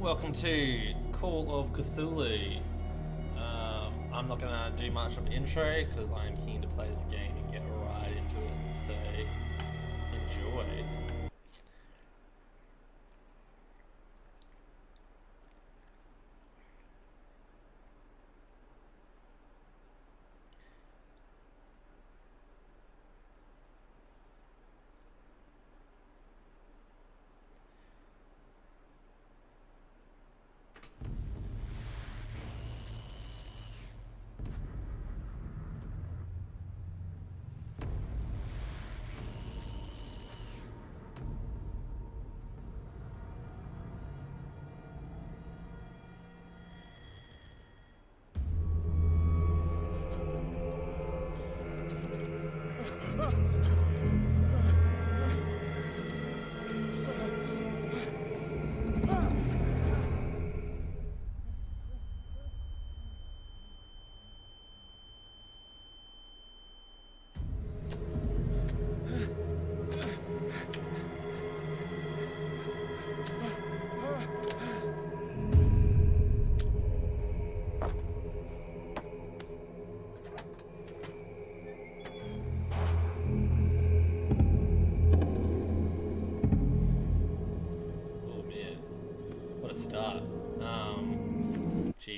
welcome to Call of Cthulhu. I'm not going to do much of an intro because I'm keen to play this game and get right into it, so enjoy.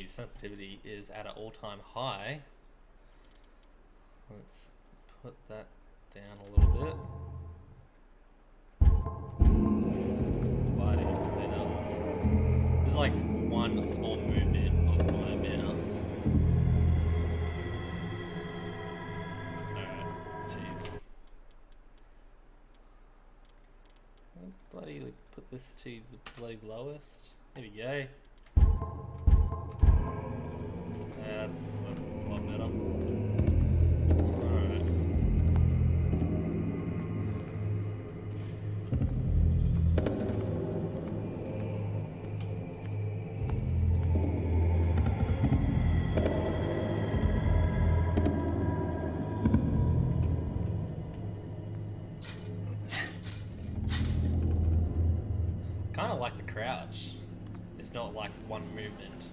Sensitivity is at an all-time high. Let's put that down a little bit. There's like one small movement of my mouse. Alright, jeez. I'll bloody put this to the bloody lowest. There we go. Yeah, that's a lot better. Alright. Kinda like the crouch. It's not like one movement.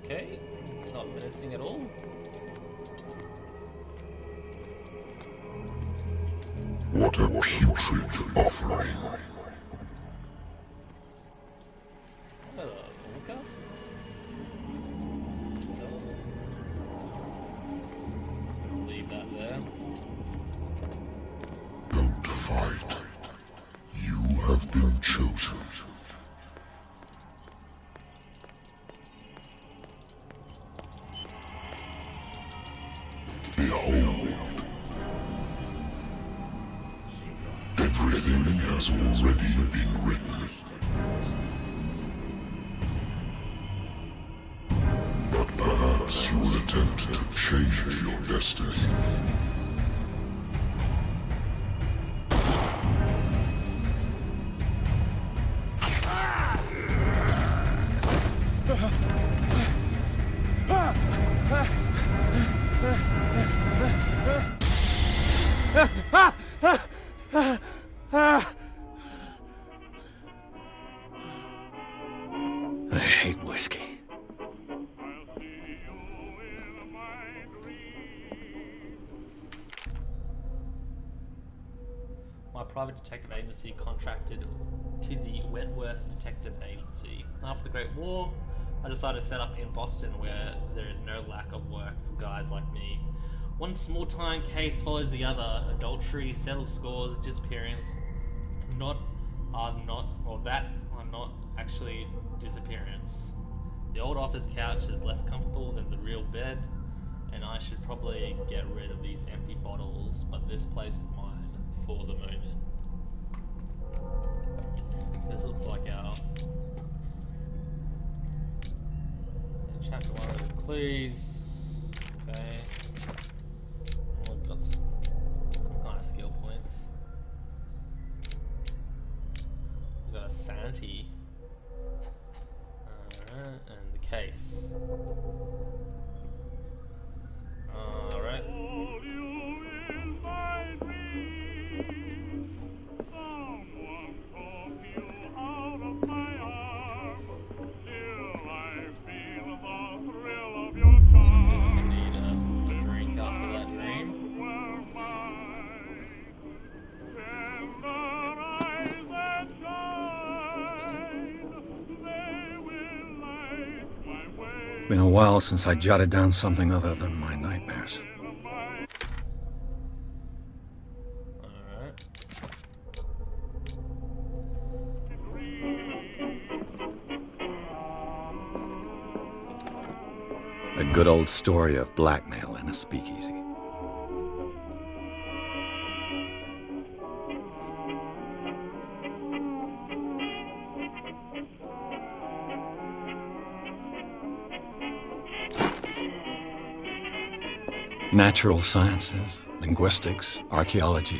Okay, not menacing at all. What a putrid offering. Hello, Luca. Leave that there. Don't fight. You have been chosen. Behold. Everything has already been written. But perhaps you will attempt to change your destiny. I hate whiskey. My private detective agency contracted to the Wentworth Detective Agency. After the Great War, I decided to set up in Boston where there is no lack of work for guys like me. One small-time case follows the other. Adultery, settled scores, disappearance. Are not actually disappearance. The old office couch is less comfortable than the real bed, and I should probably get rid of these empty bottles, but this place is mine for the moment. This looks like our chapter 1 is clues. Okay. Oh, we've got some kind of skill points. We've got a sanity. Alright, and the case. Alright. It's been a while since I jotted down something other than my nightmares. Alright. A good old story of blackmail in a speakeasy. Natural sciences, linguistics, archaeology.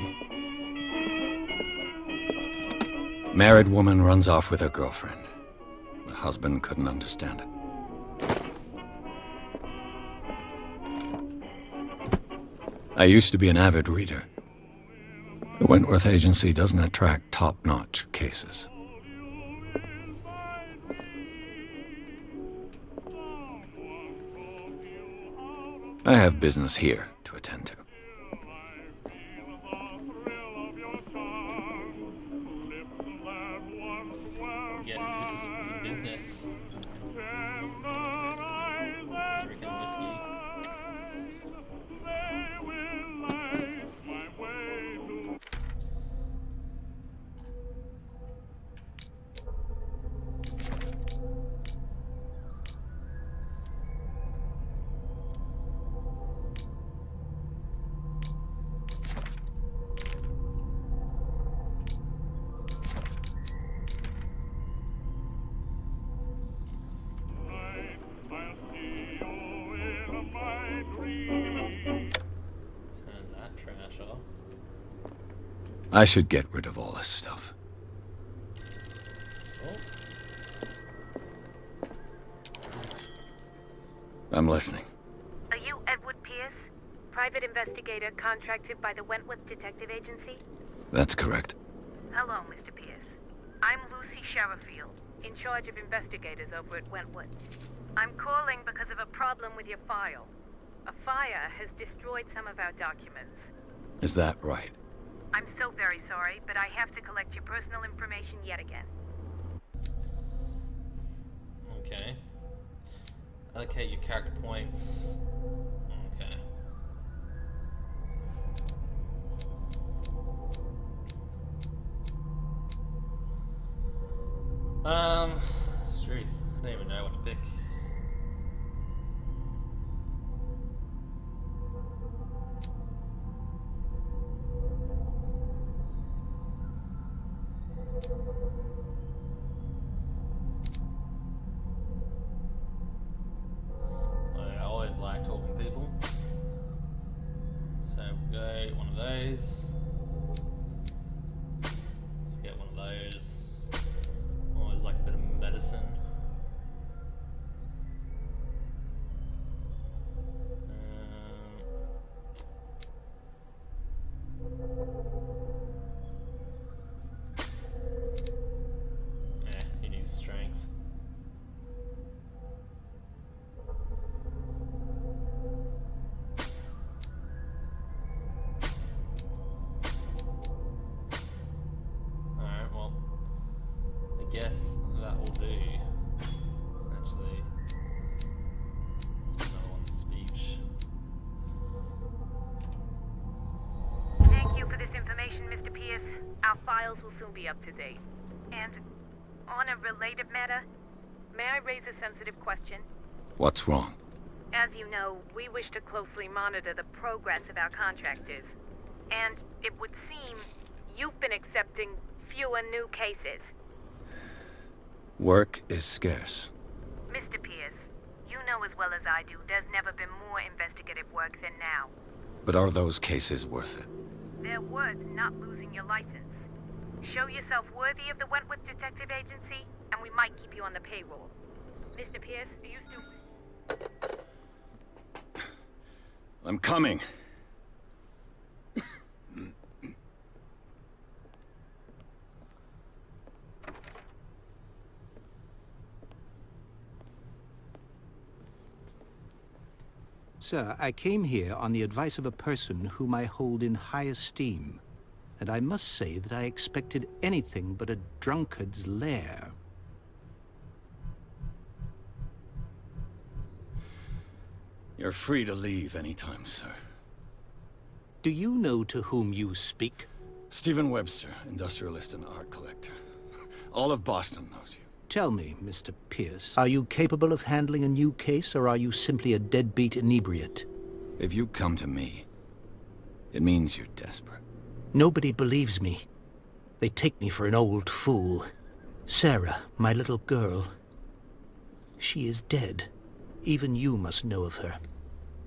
Married woman runs off with her girlfriend. The husband couldn't understand it. I used to be an avid reader. The Wentworth Agency doesn't attract top-notch cases. I have business here to attend to. Yes, this is the business. Drinking whiskey. I should get rid of all this stuff. I'm listening. Are you Edward Pierce? Private investigator contracted by the Wentworth Detective Agency? That's correct. Hello, Mr. Pierce. I'm Lucy Sherifield, in charge of investigators over at Wentworth. I'm calling because of a problem with your file. A fire has destroyed some of our documents. Is that right? I'm so very sorry, but I have to collect your personal information yet again. Okay. Allocate your character points. Okay. Strength. I don't even know what to pick. I always like talking to people. So we'll go one of those. Let's get one of those. Always like a bit of medicine. He needs strength. Alright, well, I guess that will do. Actually, soon be up to date. And on a related matter, may I raise a sensitive question? What's wrong? As you know, we wish to closely monitor the progress of our contractors. And it would seem you've been accepting fewer new cases. Work is scarce. Mr. Pierce, you know as well as I do, there's never been more investigative work than now. But are those cases worth it? They're worth not losing your license. Show yourself worthy of the Wentworth Detective Agency, and we might keep you on the payroll. Mr. Pierce, are you still... I'm coming. Sir, I came here on the advice of a person whom I hold in high esteem, and I must say that I expected anything but a drunkard's lair. You're free to leave anytime, sir. Do you know to whom you speak? Stephen Webster, industrialist and art collector. All of Boston knows you. Tell me, Mr. Pierce, are you capable of handling a new case, or are you simply a deadbeat inebriate? If you come to me, it means you're desperate. Nobody believes me. They take me for an old fool. Sarah, my little girl, she is dead. Even you must know of her.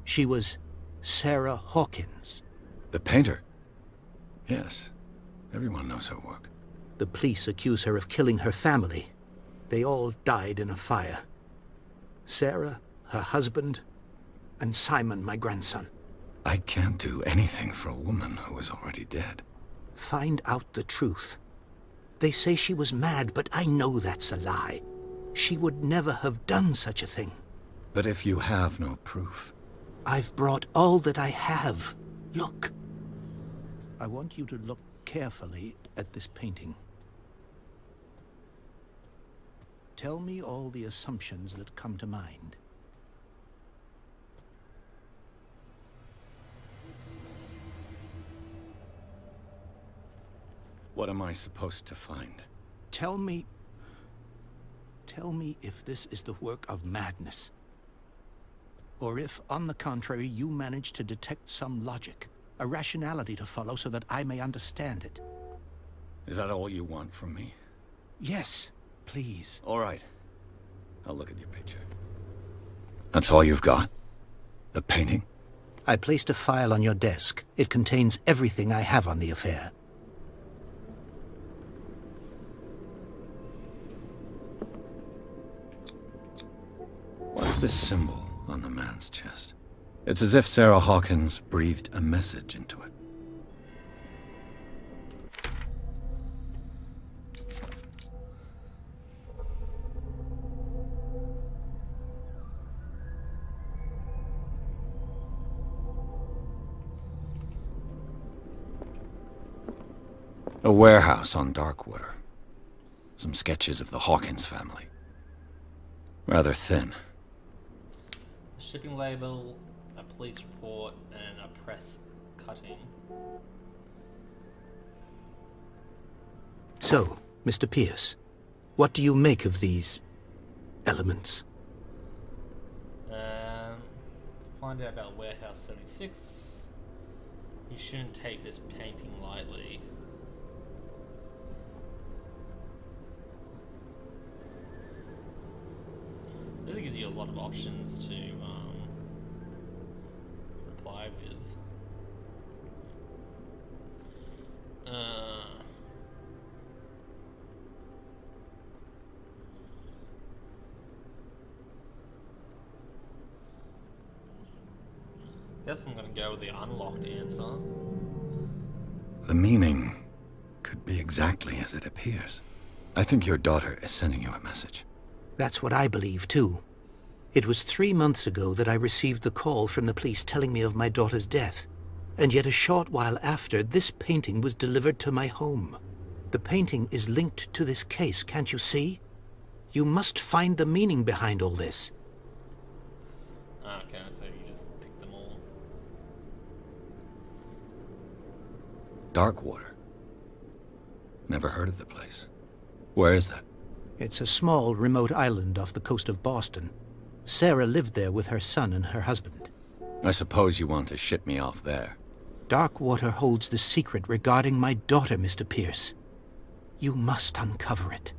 She was Sarah Hawkins. The painter? Yes. Everyone knows her work. The police accuse her of killing her family. They all died in a fire. Sarah, her husband, and Simon, my grandson. I can't do anything for a woman who is already dead. Find out the truth. They say she was mad, but I know that's a lie. She would never have done such a thing. But if you have no proof... I've brought all that I have. Look. I want you to look carefully at this painting. Tell me all the assumptions that come to mind. What am I supposed to find? Tell me if this is the work of madness. Or if, on the contrary, you manage to detect some logic, a rationality to follow so that I may understand it. Is that all you want from me? Yes, please. All right. I'll look at your picture. That's all you've got? The painting? I placed a file on your desk. It contains everything I have on the affair. What is this symbol on the man's chest? It's as if Sarah Hawkins breathed a message into it. A warehouse on Darkwater. Some sketches of the Hawkins family. Rather thin. A shipping label, a police report, and a press cutting. So, Mr. Pierce, what do you make of these elements? Find out about Warehouse 76. You shouldn't take this painting lightly. It really gives you a lot of options to reply with. Guess I'm gonna go with the unlocked answer. The meaning could be exactly as it appears. I think your daughter is sending you a message. That's what I believe, too. It was 3 months ago that I received the call from the police telling me of my daughter's death. And yet a short while after, this painting was delivered to my home. The painting is linked to this case, can't you see? You must find the meaning behind all this. Okay, so you just pick them all. Darkwater. Never heard of the place. Where is that? It's a small, remote island off the coast of Boston. Sarah lived there with her son and her husband. I suppose you want to ship me off there. Darkwater holds the secret regarding my daughter, Mr. Pierce. You must uncover it.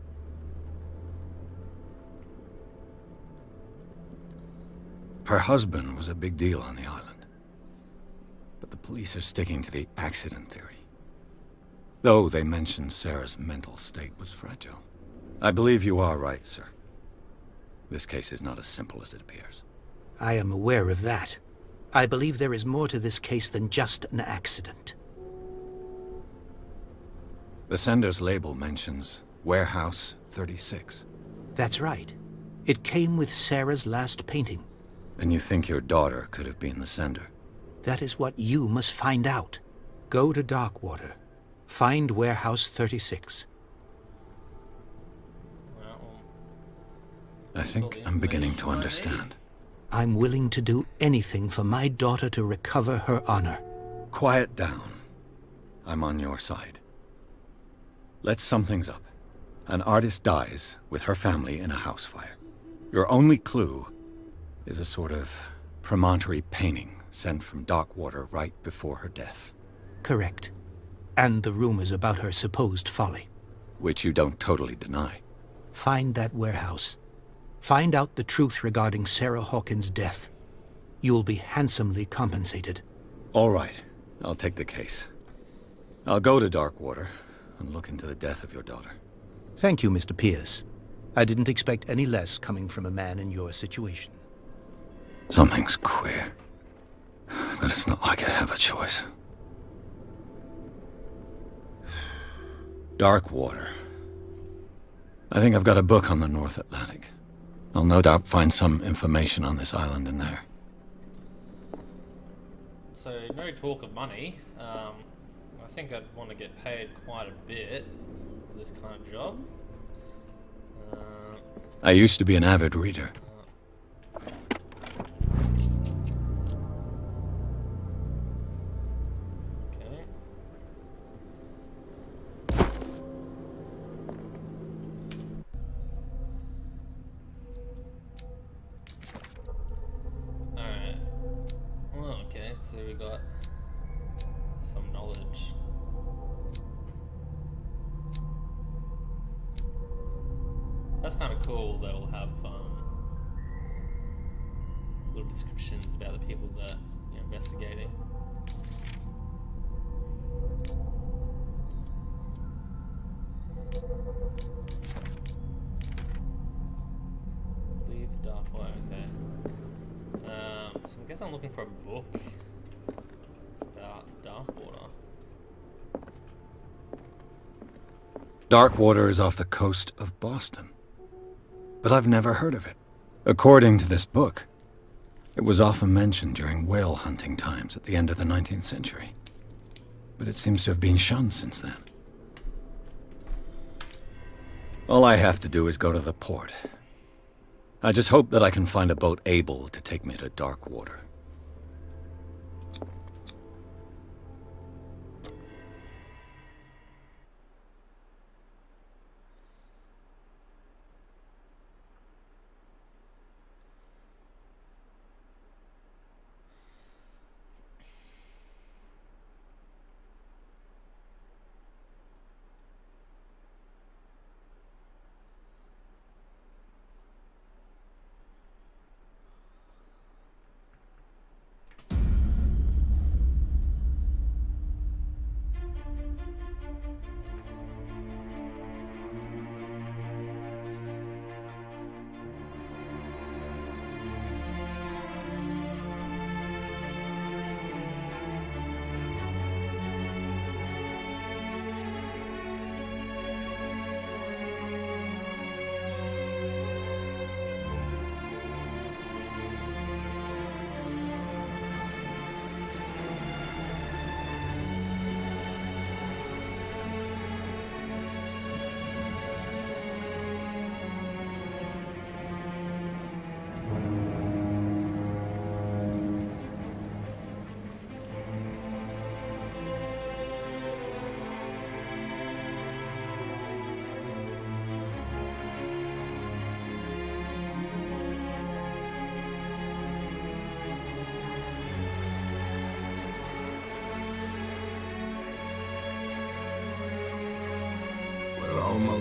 Her husband was a big deal on the island. But the police are sticking to the accident theory. Though they mentioned Sarah's mental state was fragile. I believe you are right, sir. This case is not as simple as it appears. I am aware of that. I believe there is more to this case than just an accident. The sender's label mentions Warehouse 36. That's right. It came with Sarah's last painting. And you think your daughter could have been the sender? That is what you must find out. Go to Darkwater. Find Warehouse 36. Well, I think I'm beginning to understand. I'm willing to do anything for my daughter to recover her honor. Quiet down. I'm on your side. Let's sum things up. An artist dies with her family in a house fire. Your only clue is a sort of promontory painting sent from Darkwater right before her death. Correct. And the rumors about her supposed folly. Which you don't totally deny. Find that warehouse. Find out the truth regarding Sarah Hawkins' death. You'll be handsomely compensated. All right. I'll take the case. I'll go to Darkwater and look into the death of your daughter. Thank you, Mr. Pierce. I didn't expect any less coming from a man in your situation. Something's queer. But it's not like I have a choice. Darkwater. I think I've got a book on the North Atlantic. I'll no doubt find some information on this island in there. so no talk of money. I think I'd want to get paid quite a bit for this kind of job. I used to be an avid reader. Okay. Alright. Oh, okay, so we got some knowledge. That's kind of cool that we'll have little descriptions about the people that you're investigating. Leave Darkwater, okay. So I guess I'm looking for a book about Darkwater. Darkwater is off the coast of Boston. But I've never heard of it. According to this book, it was often mentioned during whale hunting times at the end of the 19th century. But it seems to have been shunned since then. All I have to do is go to the port. I just hope that I can find a boat able to take me to Darkwater.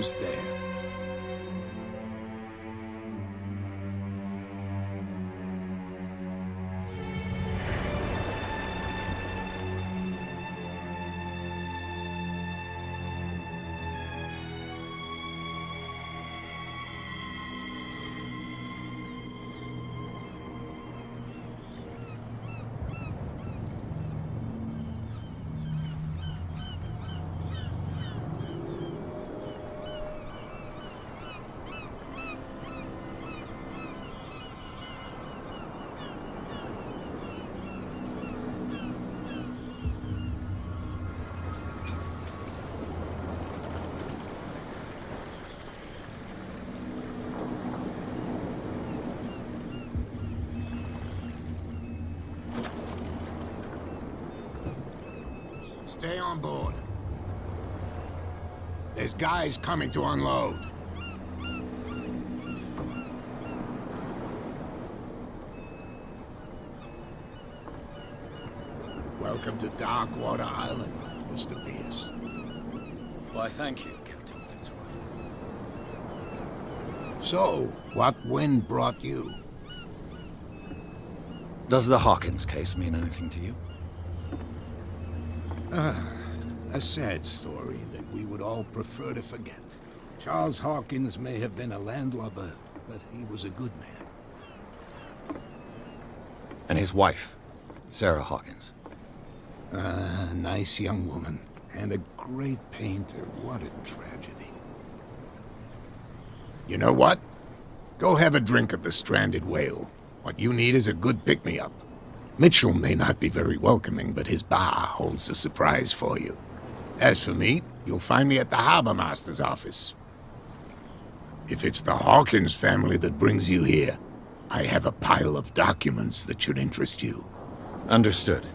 almost there. Stay on board. There's guys coming to unload. Welcome to Darkwater Island, Mr. Pierce. Why, thank you, Captain Fitzroy. So, what wind brought you? Does the Hawkins case mean anything to you? A sad story that we would all prefer to forget. Charles Hawkins may have been a landlubber, but he was a good man. And his wife, Sarah Hawkins. A nice young woman, and a great painter. What a tragedy. You know what? Go have a drink at the Stranded Whale. What you need is a good pick-me-up. Mitchell may not be very welcoming, but his bar holds a surprise for you. As for me, you'll find me at the Harbor Master's office. If it's the Hawkins family that brings you here, I have a pile of documents that should interest you. Understood.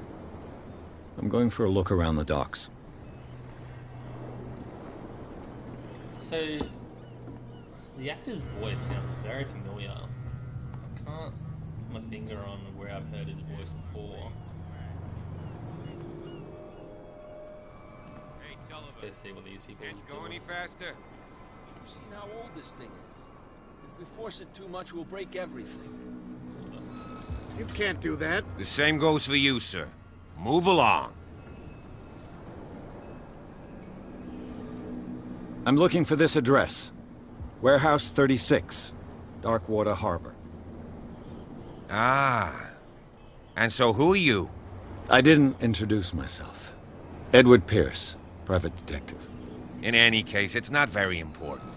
I'm going for a look around the docks. So, the actor's voice sounds very familiar. I can't put my finger on where I've heard his voice before. Hey, Let's Sullivan. go see what these people Can't you do. go any faster? You've seen how old this thing is. If we force it too much, we'll break everything. You can't do that. The same goes for you, sir. Move along. I'm looking for this address. Warehouse 36, Darkwater Harbor. Ah. And so who are you? I didn't introduce myself. Edward Pierce, private detective. In any case, it's not very important.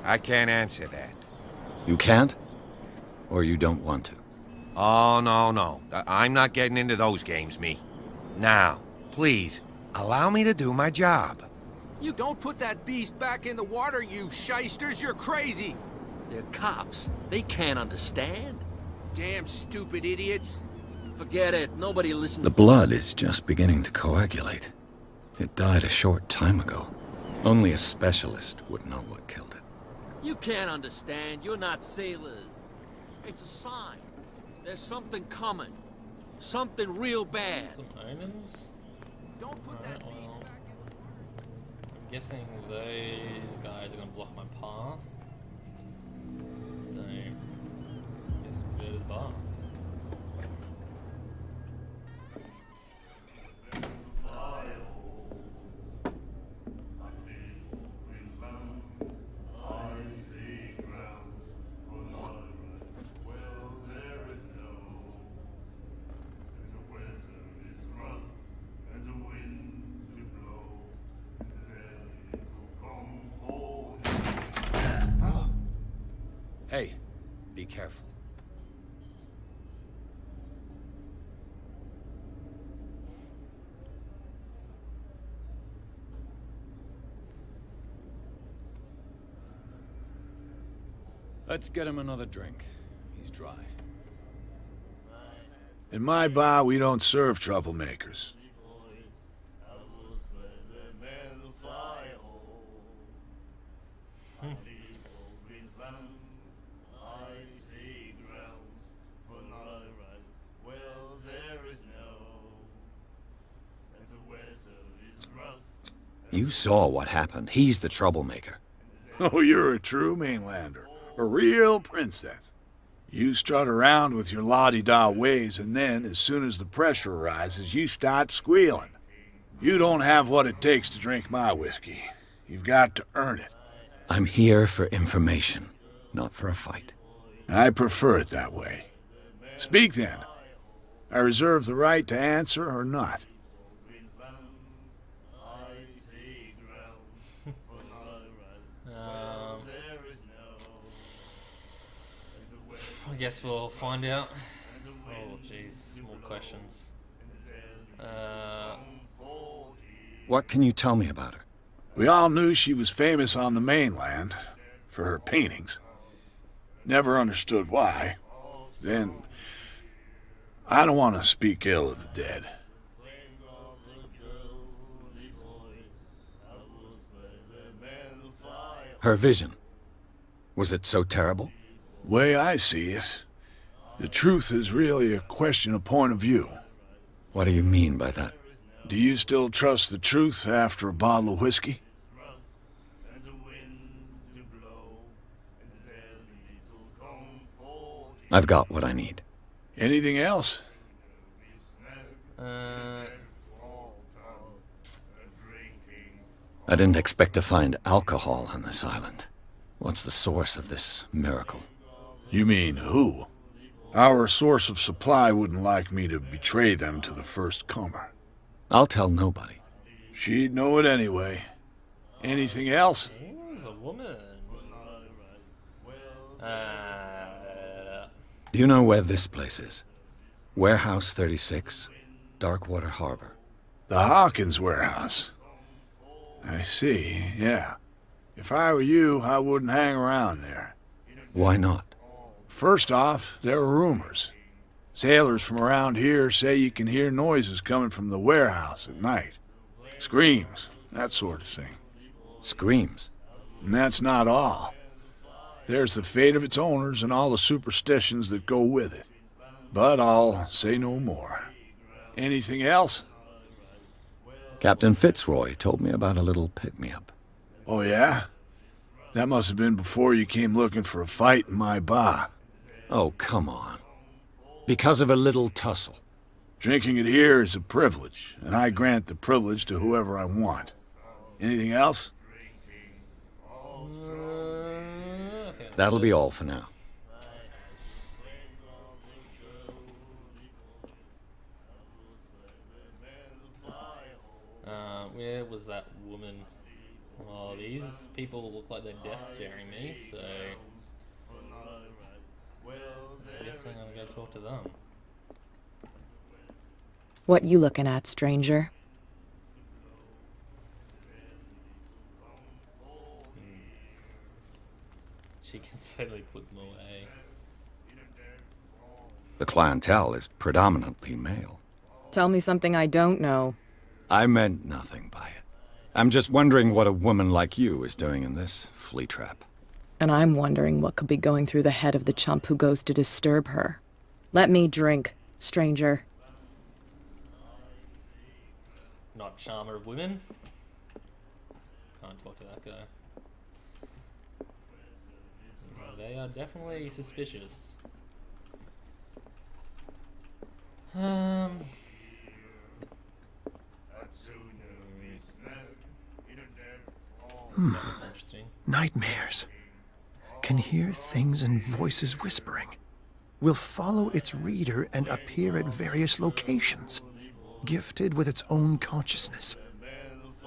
I can't answer that. You can't? Or you don't want to? Oh, no. I'm not getting into those games, me. Now, please, allow me to do my job. You don't put that beast back in the water, you shysters! You're crazy! They're cops. They can't understand. Damn stupid idiots. Forget it. Nobody listens. The blood is just beginning to coagulate. It died a short time ago. Only a specialist would know what killed it. You can't understand. You're not sailors. It's a sign. There's something coming. Something real bad. Some omens? Don't put that Alright, beast well, back in the water. I'm guessing those guys are gonna block my path. So, I guess we'll go to the bar. Hey, be careful. Let's get him another drink. He's dry. In my bar, we don't serve troublemakers. You saw what happened. He's the troublemaker. Oh, you're a true mainlander. A real princess. You strut around with your la-di-da ways, and then, as soon as the pressure rises, you start squealing. You don't have what it takes to drink my whiskey. You've got to earn it. I'm here for information, not for a fight. I prefer it that way. Speak then. I reserve the right to answer or not. I guess we'll find out. Oh, jeez, more questions. What can you tell me about her? We all knew she was famous on the mainland for her paintings. Never understood why. Then, I don't want to speak ill of the dead. Her vision. Was it so terrible? Way I see it, the truth is really a question of point of view. What do you mean by that? Do you still trust the truth after a bottle of whiskey? I've got what I need. Anything else? I didn't expect to find alcohol on this island. What's the source of this miracle? You mean who? Our source of supply wouldn't like me to betray them to the first comer. I'll tell nobody. She'd know it anyway. Anything else? Who's a woman? Do you know where this place is? Warehouse 36, Darkwater Harbor. The Hawkins warehouse. I see, yeah. If I were you, I wouldn't hang around there. Why not? First off, there are rumors. Sailors from around here say you can hear noises coming from the warehouse at night. Screams, that sort of thing. Screams? And that's not all. There's the fate of its owners and all the superstitions that go with it. But I'll say no more. Anything else? Captain Fitzroy told me about a little pick-me-up. Oh, yeah? That must have been before you came looking for a fight in my bar. Oh, come on. Because of a little tussle. Drinking it here is a privilege, and I grant the privilege to whoever I want. Anything else? That'll be all for now. Where was that woman? Oh, these people look like they're death staring me, so I guess I'm gonna go talk to them. What you looking at, stranger? She can certainly put them away. The clientele is predominantly male. Tell me something I don't know. I meant nothing by it. I'm just wondering what a woman like you is doing in this flea trap. And I'm wondering what could be going through the head of the chump who goes to disturb her. Let me drink, stranger. Not charmer of women. Can't talk to that guy. They are definitely suspicious. That's interesting. Nightmares. Can hear things and voices whispering. Will follow its reader and appear at various locations, gifted with its own consciousness,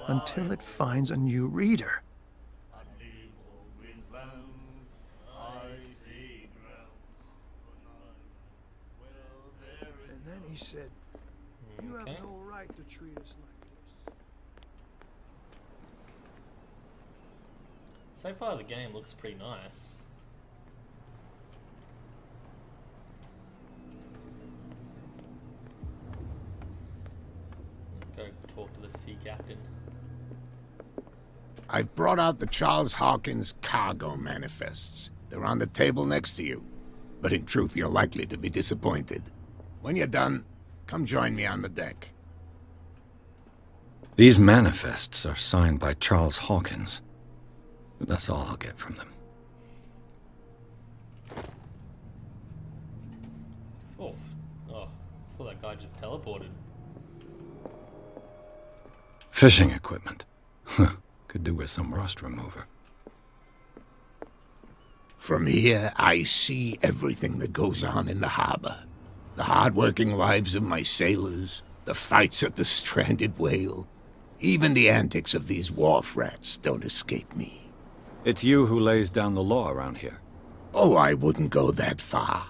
until it finds a new reader. And then he said, "You have Okay. no right to treat us like this." So far the game looks pretty nice. Go talk to the sea captain. I've brought out the Charles Hawkins cargo manifests. They're on the table next to you. But in truth, you're likely to be disappointed. When you're done, come join me on the deck. These manifests are signed by Charles Hawkins. But that's all I'll get from them. Oh. Oh. I thought that guy just teleported. Fishing equipment. Could do with some rust remover. From here, I see everything that goes on in the harbor. The hard-working lives of my sailors, the fights at the stranded whale. Even the antics of these wharf rats don't escape me. It's you who lays down the law around here. Oh, I wouldn't go that far.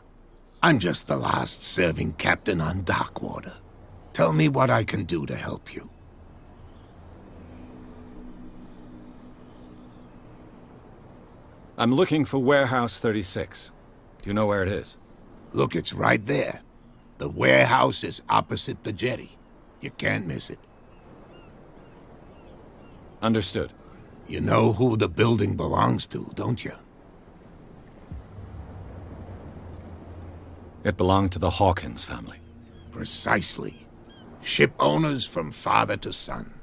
I'm just the last serving captain on Darkwater. Tell me what I can do to help you. I'm looking for Warehouse 36. Do you know where it is? Look, it's right there. The warehouse is opposite the jetty. You can't miss it. Understood. You know who the building belongs to, don't you? It belonged to the Hawkins family. Precisely. Ship owners from father to son.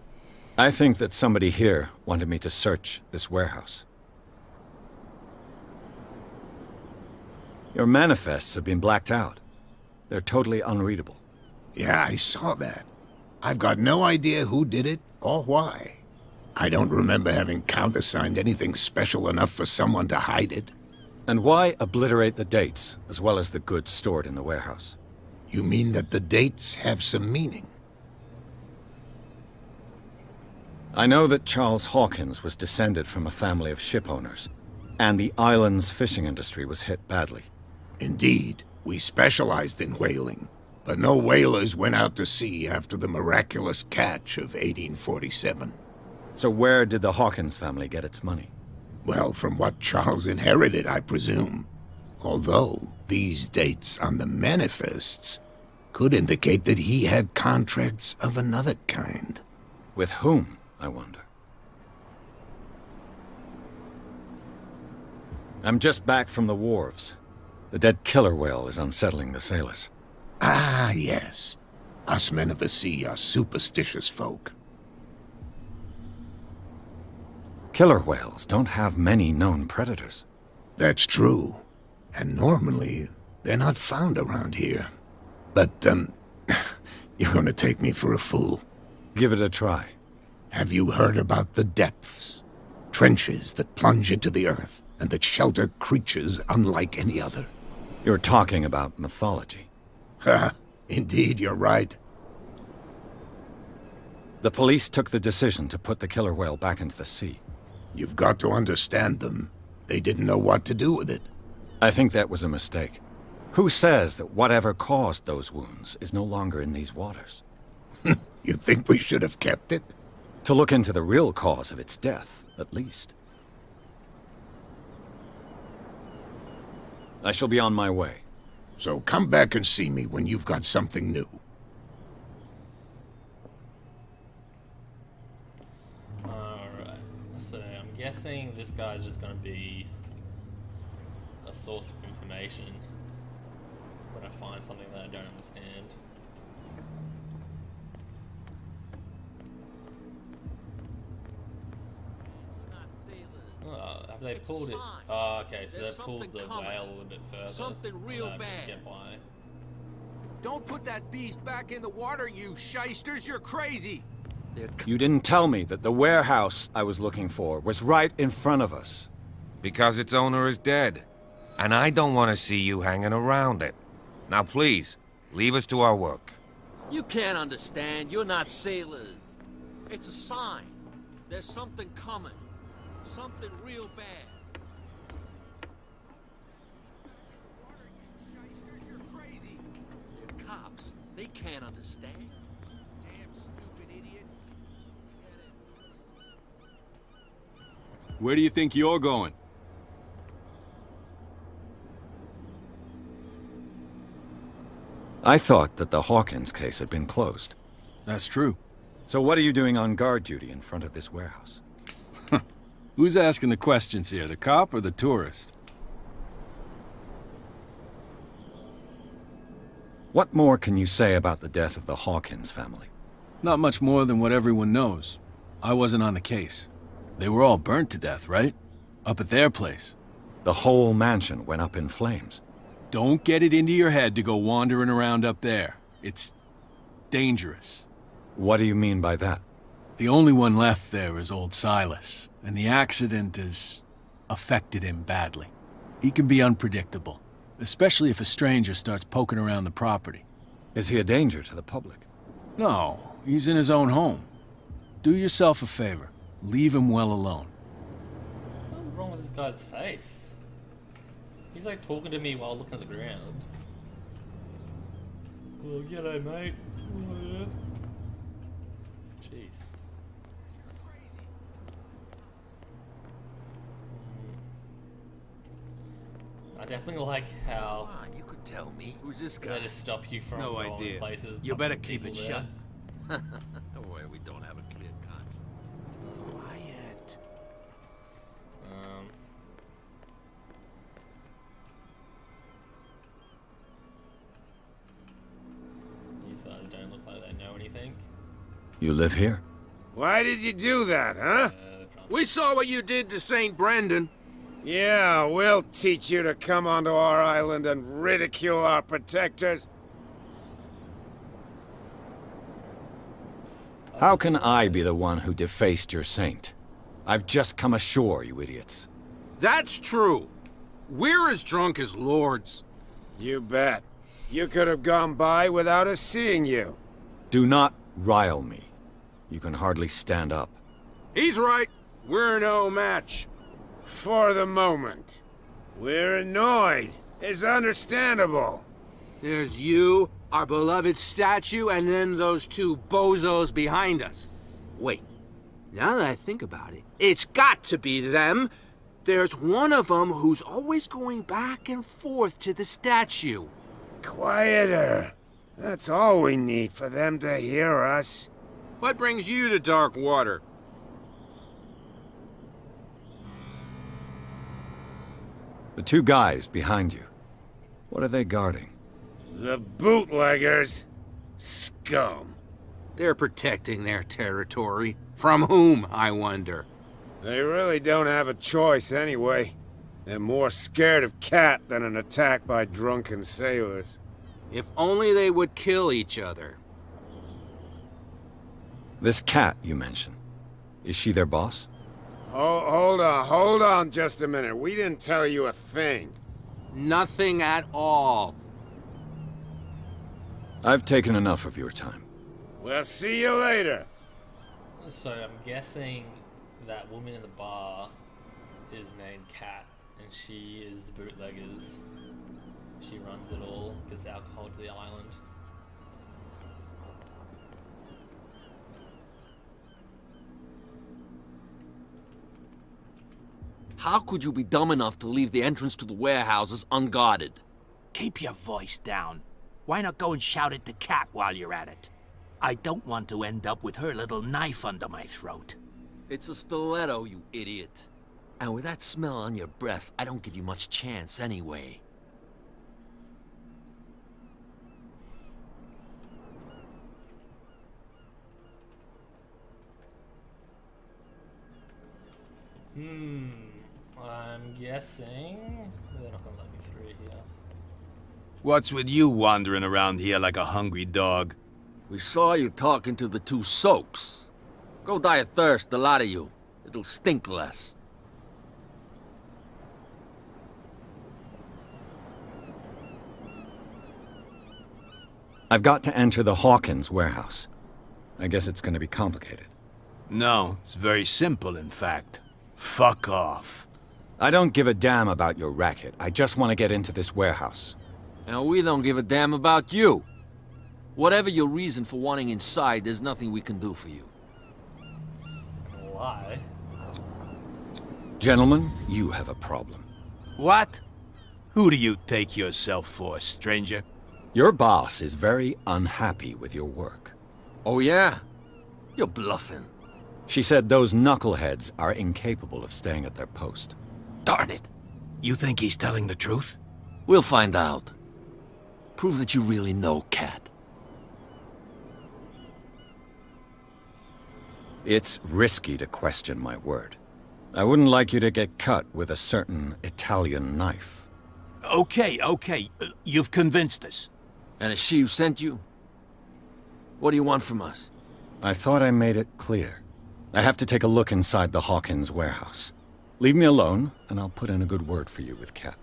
I think that somebody here wanted me to search this warehouse. Your manifests have been blacked out. They're totally unreadable. Yeah, I saw that. I've got no idea who did it or why. I don't remember having countersigned anything special enough for someone to hide it. And why obliterate the dates, as well as the goods stored in the warehouse? You mean that the dates have some meaning? I know that Charles Hawkins was descended from a family of ship owners, and the island's fishing industry was hit badly. Indeed, we specialized in whaling, but no whalers went out to sea after the miraculous catch of 1847. So where did the Hawkins family get its money? Well, from what Charles inherited, I presume. Although, these dates on the manifests could indicate that he had contracts of another kind. With whom, I wonder? I'm just back from the wharves. The dead killer whale is unsettling the sailors. Ah, yes. Us men of the sea are superstitious folk. Killer whales don't have many known predators. That's true. And normally, they're not found around here. But, you're gonna take me for a fool. Give it a try. Have you heard about the depths? Trenches that plunge into the earth and that shelter creatures unlike any other. You're talking about mythology. Ha! Indeed, you're right. The police took the decision to put the killer whale back into the sea. You've got to understand them. They didn't know what to do with it. I think that was a mistake. Who says that whatever caused those wounds is no longer in these waters? You think we should have kept it? To look into the real cause of its death, at least. I shall be on my way. So come back and see me when you've got something new. Alright, so I'm guessing this guy's just gonna be a source of information when I find something that I don't understand. Oh, have they pulled it? Oh, okay, so they've pulled the whale a little bit further. Something real bad. Get by. Don't put that beast back in the water, you shysters! You're crazy! You didn't tell me that the warehouse I was looking for was right in front of us. Because its owner is dead. And I don't want to see you hanging around it. Now please, leave us to our work. You can't understand. You're not sailors. It's a sign. There's something coming. Something real bad. You're crazy. They're cops. They can't understand. Damn stupid idiots. Where do you think you're going? I thought that the Hawkins case had been closed. That's true. So what are you doing on guard duty in front of this warehouse? Who's asking the questions here, the cop or the tourist? What more can you say about the death of the Hawkins family? Not much more than what everyone knows. I wasn't on the case. They were all burnt to death, right? Up at their place. The whole mansion went up in flames. Don't get it into your head to go wandering around up there. It's dangerous. What do you mean by that? The only one left there is old Silas, and the accident has affected him badly. He can be unpredictable, especially if a stranger starts poking around the property. Is he a danger to the public? No, he's in his own home. Do yourself a favor. Leave him well alone. What's wrong with this guy's face? He's like talking to me while looking at the ground. Oh, g'day, mate. Oh, yeah. Jeez. I definitely like how You could tell me. Who's this they guy? just stop you from No going idea. places. You better punching keep it people shut. there. Where we don't have a clear conscience. Quiet. These guys don't look like they know anything. You live here? Why did you do that, huh? We saw what you did to St. Brendan. Yeah, we'll teach you to come onto our island and ridicule our protectors. How can I be the one who defaced your saint? I've just come ashore, you idiots. That's true. We're as drunk as lords. You bet. You could have gone by without us seeing you. Do not rile me. You can hardly stand up. He's right. We're no match. For the moment. We're annoyed. It's understandable. There's you, our beloved statue, and then those two bozos behind us. Wait, now that I think about it, it's got to be them. There's one of them who's always going back and forth to the statue. Quieter. That's all we need for them to hear us. What brings you to dark water? The two guys behind you. What are they guarding? The bootleggers. Scum. They're protecting their territory. From whom, I wonder? They really don't have a choice anyway. They're more scared of Cat than an attack by drunken sailors. If only they would kill each other. This Cat you mentioned. Is she their boss? Hold on just a minute. We didn't tell you a thing. Nothing at all. I've taken enough of your time. We'll see you later. So I'm guessing that woman in the bar is named Kat, and she is the bootleggers. She runs it all, gets alcohol to the island. How could you be dumb enough to leave the entrance to the warehouses unguarded? Keep your voice down. Why not go and shout at the cat while you're at it? I don't want to end up with her little knife under my throat. It's a stiletto, you idiot. And with that smell on your breath, I don't give you much chance anyway. I'm guessing they're not gonna let me through here. What's with you wandering around here like a hungry dog? We saw you talking to the two soaks. Go die of thirst, the lot of you. It'll stink less. I've got to enter the Hawkins warehouse. I guess it's going to be complicated. No, it's very simple, in fact. Fuck off. I don't give a damn about your racket. I just want to get into this warehouse. And we don't give a damn about you. Whatever your reason for wanting inside, there's nothing we can do for you. Why? Gentlemen, you have a problem. What? Who do you take yourself for, stranger? Your boss is very unhappy with your work. Oh yeah? You're bluffing. She said those knuckleheads are incapable of staying at their post. Darn it! You think he's telling the truth? We'll find out. Prove that you really know Cat. It's risky to question my word. I wouldn't like you to get cut with a certain Italian knife. Okay. You've convinced us. And it's she who sent you? What do you want from us? I thought I made it clear. I have to take a look inside the Hawkins warehouse. Leave me alone, and I'll put in a good word for you with Cat.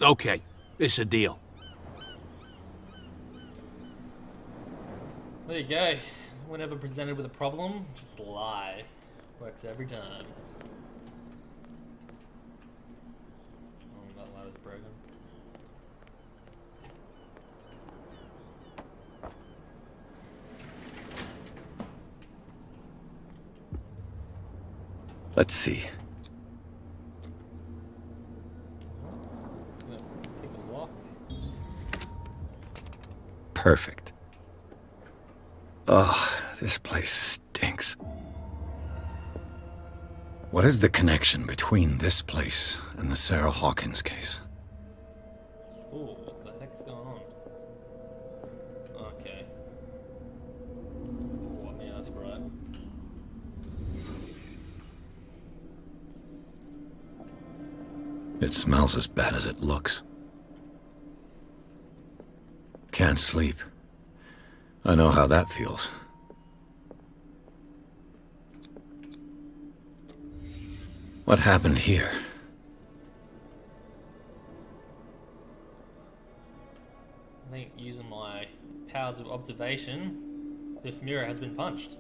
Okay, it's a deal. There you go. Whenever presented with a problem, just lie. Works every time. Oh, that ladder's broken. Let's see. Pick a lock. Perfect. Oh, this place stinks. What is the connection between this place and the Sarah Hawkins case? Ooh, what the heck's going on? Okay. Oh, yeah, that's bright. It smells as bad as it looks. Can't sleep. I know how that feels. What happened here? I think using my powers of observation, this mirror has been punched.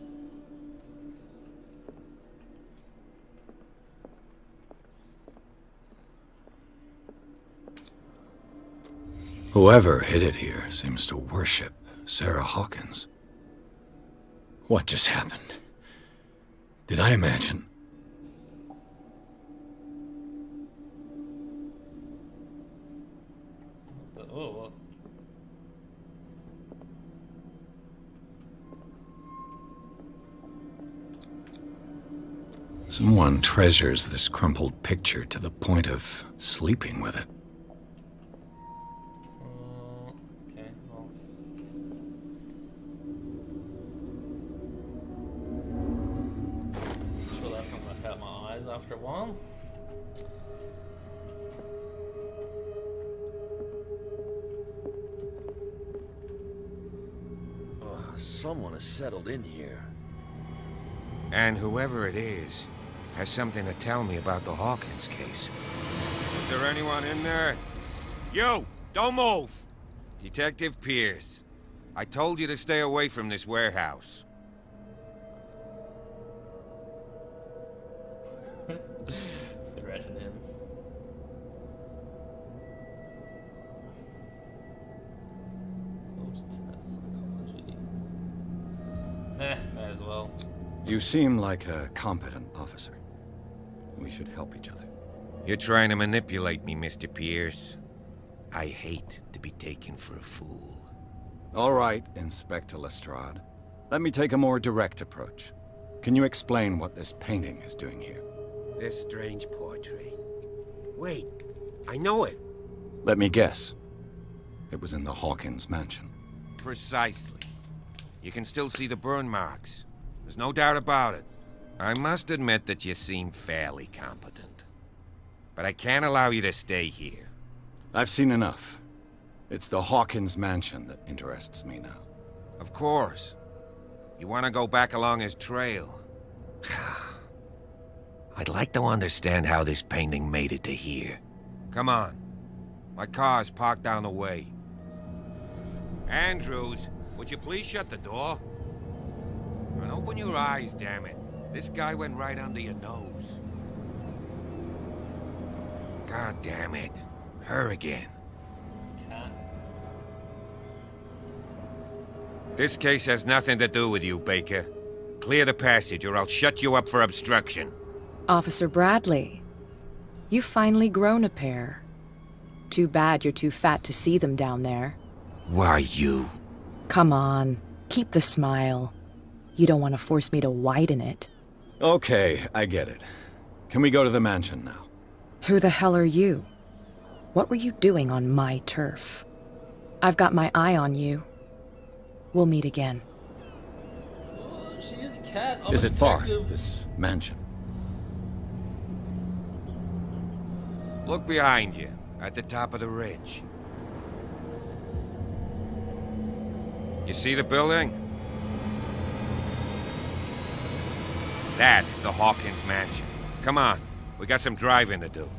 Whoever hid it here seems to worship Sarah Hawkins. What just happened? Did I imagine? Oh. Someone treasures this crumpled picture to the point of sleeping with it. Okay, well. Sure that's not gonna hurt my eyes after a while. Someone has settled in here. And whoever it is has something to tell me about the Hawkins case. Is there anyone in there? You! Don't move! Detective Pierce. I told you to stay away from this warehouse. Threaten him. Might as well. You seem like a competent officer. We should help each other. You're trying to manipulate me, Mr. Pierce. I hate to be taken for a fool. All right, Inspector Lestrade. Let me take a more direct approach. Can you explain what this painting is doing here? This strange portrait. Wait, I know it. Let me guess. It was in the Hawkins mansion. Precisely. You can still see the burn marks. There's no doubt about it. I must admit that you seem fairly competent. But I can't allow you to stay here. I've seen enough. It's the Hawkins mansion that interests me now. Of course. You want to go back along his trail. I'd like to understand how this painting made it to here. Come on. My car's parked down the way. Andrews, would you please shut the door? And open your eyes, damn it. This guy went right under your nose. God damn it. Her again. This case has nothing to do with you, Baker. Clear the passage or I'll shut you up for obstruction. Officer Bradley, you've finally grown a pair. Too bad you're too fat to see them down there. Why, you? Come on, keep the smile. You don't want to force me to widen it. Okay, I get it. Can we go to the mansion now? Who the hell are you? What were you doing on my turf? I've got my eye on you. We'll meet again. Oh, she is Cat. Is it far, this mansion? Look behind you, at the top of the ridge. You see the building? That's the Hawkins mansion. Come on, we got some driving to do.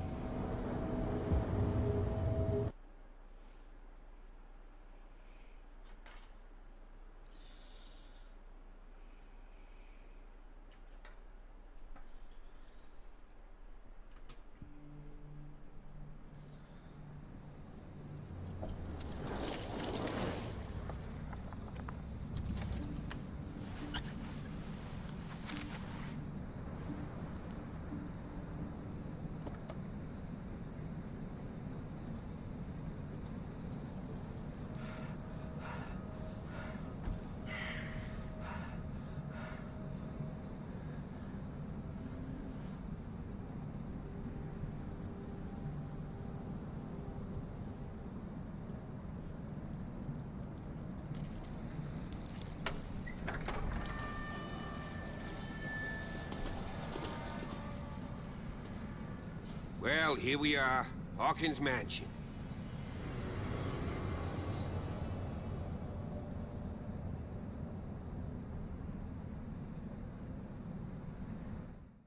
Well, here we are, Hawkins Mansion.